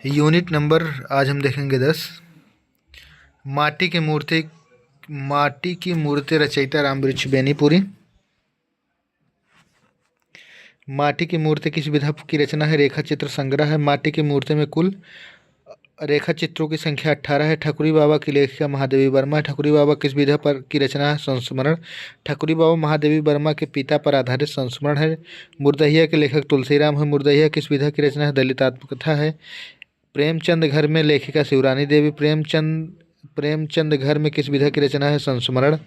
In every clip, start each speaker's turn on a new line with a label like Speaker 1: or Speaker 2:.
Speaker 1: Unit number आज हम देखेंगे 10। माटी की मूर्ति रचयिता रामवृक्ष बेनीपुरी। माटी की मूर्ति किस विधा की रचना है? रेखा चित्र संग्रह है। माटी की मूर्ति में कुल रेखा चित्रों की संख्या 18 है। ठकुरी बाबा की लेखिका महादेवी वर्मा। ठकुरी बाबा किस विधा पर की रचना है? संस्मरण। ठकुरी बाबा महादेवी वर्मा के पिता पर आधारित संस्मरण है। मुर्दहिया के लेखक तुलसीराम है। मुर्दहिया किस विधा की रचना है? दलित आत्मकथा है। प्रेमचंद घर में लेखिका शिवरानी देवी। प्रेमचंद घर में किस विधा की रचना है? संस्मरण।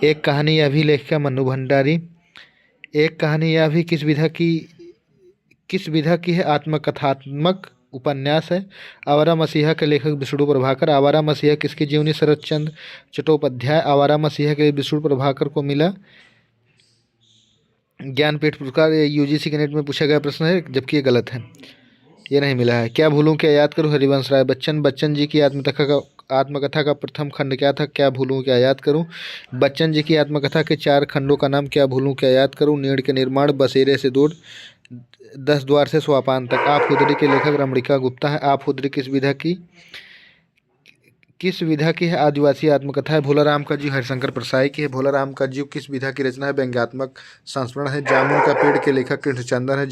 Speaker 1: एक कहानी यह भी लेखिका मन्नू भंडारी। एक कहानी यह भी किस विधा की है? आत्मकथात्मक उपन्यास है। आवारा मसीहा के लेखक विष्णु प्रभाकर। आवारा मसीहा किसकी जीवनी? शरद चंद्र चट्टोपाध्याय। आवारा मसीहा के विष्णु प्रभाकर को मिला ज्ञानपीठ पुरस्कार। यूजीसी के नेट में पूछा गया प्रश्न है, जबकि ये गलत है, ये नहीं मिला है। क्या भूलूं क्या याद करूं? हरिवंश राय बच्चन। बच्चन जी की आत्मकथा का प्रथम खंड क्या था? क्या भूलूं क्या याद करूं। बच्चन जी की आत्मकथा के 4 खंडों का नाम क्या भूलूं क्या याद करूं। नीड़ के निर्माण, बसेरे से दूर, 10 द्वार से सोपान तक। आप हुदरी के लेखक रमणिका गुप्ता है। आप हुदरी किस विधा की है? आदिवासी आत्मकथा है। भोलाराम का जीव हरिशंकर परसाई की है। भोलाराम का जीव किस विधा की रचना है? व्यंग्यात्मक संस्मरण है। जामुन का पेड़ के लेखक कृष्णचंद्र है।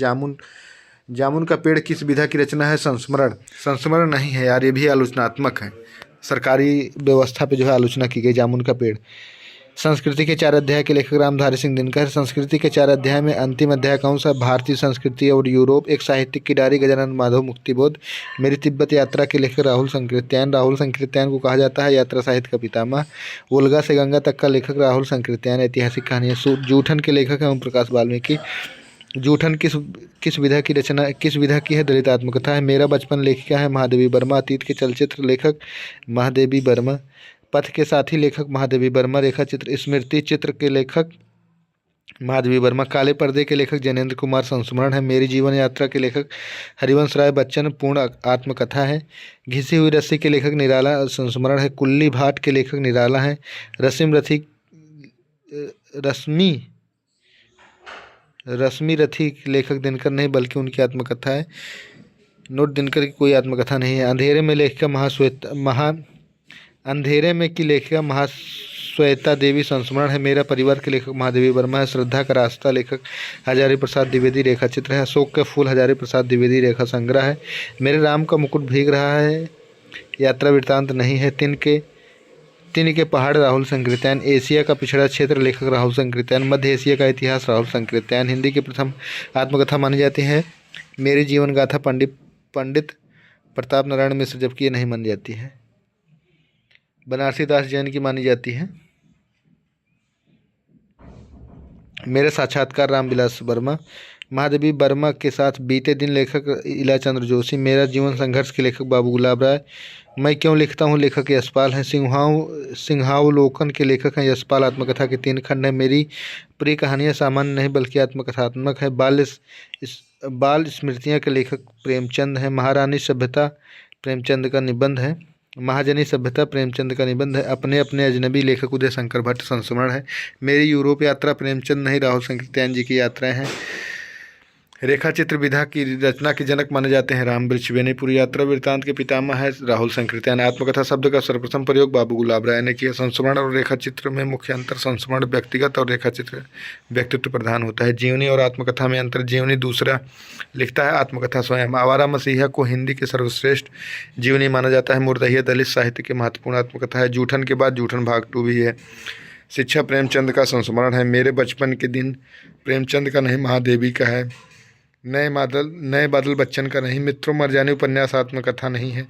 Speaker 1: जामुन का पेड़ किस विधा की रचना है? संस्मरण। संस्मरण नहीं है यार, ये भी आलोचनात्मक है। सरकारी व्यवस्था पे जो है आलोचना की गई। जामुन का पेड़। संस्कृति के 4 अध्याय के लेखक रामधारी सिंह दिनकर। संस्कृति के 4 अध्याय में अंतिम अध्याय कौन सा? भारतीय संस्कृति और यूरोप। एक साहित्यिक की डायरी गजानन माधव मुक्तिबोध। मेरी तिब्बत यात्रा के लेखक राहुल संकृत्यायन। राहुल संकृत्यायन को कहा जाता है यात्रा साहित्य का पितामह। वोल्गा से गंगा तक का लेखक राहुल संकृत्यायन। ऐतिहासिक कहानी। जूठन के लेखक हैं ओम प्रकाश वाल्मीकि। जूठन किस विधा की है? दलित आत्मकथा है। मेरा बचपन लेखिका है महादेवी वर्मा। अतीत के चलचित्र लेखक महादेवी वर्मा। पथ के साथी लेखक महादेवी वर्मा। रेखा चित्र स्मृति चित्र के लेखक महादेवी वर्मा। काले पर्दे के लेखक जैनेन्द्र कुमार। संस्मरण है। मेरी जीवन यात्रा के लेखक हरिवंश राय बच्चन। पूर्ण आत्मकथा है। घिसी हुई रस्सी के लेखक निराला। संस्मरण है। कुल्ली भाट के लेखक निराला है। रश्मि रथी लेखक दिनकर नहीं, बल्कि उनकी आत्मकथा है। नोट दिनकर की कोई आत्मकथा नहीं है। अंधेरे में की लेखिका महाश्वेता देवी। संस्मरण है। मेरा परिवार के लेखक महादेवी वर्मा है। श्रद्धा का रास्ता लेखक हजारी प्रसाद द्विवेदी। रेखा चित्र है। अशोक के फूल हजारी प्रसाद द्विवेदी। रेखा संग्रह है। मेरे राम का मुकुट भीग रहा है। यात्रा वृत्तांत नहीं है। तिन के पहाड़ राहुल संकृत्यायन। एशिया का पिछड़ा क्षेत्र लेखक राहुल संकृत्यायन। मध्य एशिया का इतिहास राहुल संकृत्यायन। हिंदी की प्रथम आत्मकथा मानी जाती है मेरी जीवन गाथा पंडित प्रताप नारायण मिश्र, जबकि ये नहीं मानी जाती है। बनारसी दास जैन की मानी जाती है। मेरे साक्षात्कार रामविलास वर्मा। महादेवी वर्मा के साथ बीते दिन लेखक इला चंद्र जोशी। मेरा जीवन संघर्ष के लेखक बाबू गुलाब राय। मैं क्यों लिखता हूँ लेखक यशपाल हैं। सिंहावलोकन के लेखक हैं यशपाल। आत्मकथा के 3 खंड हैं। मेरी प्रिय कहानियाँ सामान्य नहीं बल्कि आत्मकथात्मक है। बाल स्मृतियाँ के लेखक प्रेमचंद हैं। महारानी सभ्यता प्रेमचंद का निबंध है। महाजनी सभ्यता प्रेमचंद का निबंध है। अपने अपने अजनबी लेखक उदय शंकर भट्ट। संस्मरण है। मेरी यूरोप यात्रा प्रेमचंद नहीं, राहुल संकृत्यायन जी की यात्राएं हैं। रेखा चित्र विधा की रचना के जनक माने जाते हैं रामवृक्ष बेनीपुरी। यात्रा वृत्तांत के पितामह है राहुल संकृत्यायन। आत्मकथा शब्द का सर्वप्रथम प्रयोग बाबू गुलाब राय ने किया। संस्मरण और रेखा चित्र में मुख्य अंतर। संस्मरण व्यक्तिगत और रेखा चित्र व्यक्तित्व प्रधान होता है। जीवनी और आत्मकथा में अंतर। जीवनी दूसरा लिखता है, आत्मकथा स्वयं। आवारा मसीहा को हिंदी के सर्वश्रेष्ठ जीवनी माना जाता है। मुर्दहिया दलित साहित्य की महत्वपूर्ण आत्मकथा है। जूठन के बाद जूठन भाग 2 भी है। शिक्षा प्रेमचंद का संस्मरण है। मेरे बचपन के दिन प्रेमचंद का नहीं, महादेवी का है। नए बादल बच्चन का नहीं। मित्रों मरजानी उपन्यास आत्मकथा नहीं है।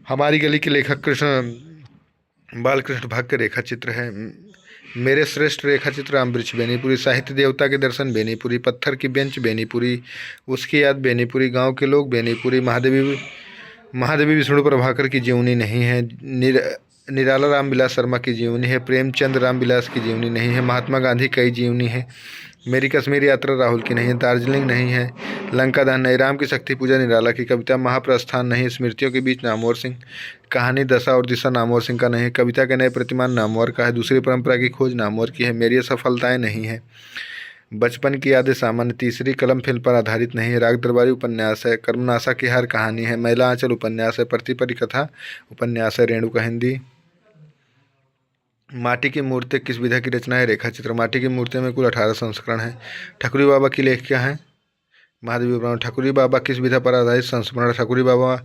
Speaker 1: हमारी गली के लेखक बालकृष्ण भाग्य रेखा चित्र है। मेरे श्रेष्ठ रेखा चित्र रामवृक्ष बेनीपुरी। साहित्य देवता के दर्शन बेनीपुरी। पत्थर की बेंच बेनीपुरी। उसकी याद बेनीपुरी। गांव के लोग बेनीपुरी। महादेवी विष्णु प्रभाकर की जीवनी नहीं है। निराला रामविलास शर्मा की जीवनी है। प्रेमचंद रामविलास की जीवनी नहीं है। महात्मा गांधी कई जीवनी है। मेरी कश्मीर यात्रा राहुल की नहीं है। दार्जिलिंग नहीं है। लंका दहन नहीं। राम की शक्ति पूजा निराला की। कविता महाप्रस्थान नहीं। स्मृतियों के बीच नामवर सिंह। कहानी दशा और दिशा नामवर सिंह का नहीं है। कविता के नए प्रतिमान नामवर का है। दूसरी परंपरा की खोज नामवर की है। मेरी असफलताएं नहीं है। बचपन की यादें सामान्य, तीसरी कलम फिल्म पर आधारित नहीं है, राग दरबारी उपन्यास है, कर्मनाशा की हार कहानी है, महिला आंचल उपन्यास है, प्रतिपरी कथा उपन्यास है, रेणुका हिंदी। माटी की मूर्ति किस विधा की रचना है, रेखा चित्र। माटी की मूर्तियों में कुल 18 संस्करण है। ठकुरी बाबा की लेखिका हैं, महादेवी वर्मा। ठकुरी बाबा किस विधा पर आधारित संस्मरण। ठकुरी बाबा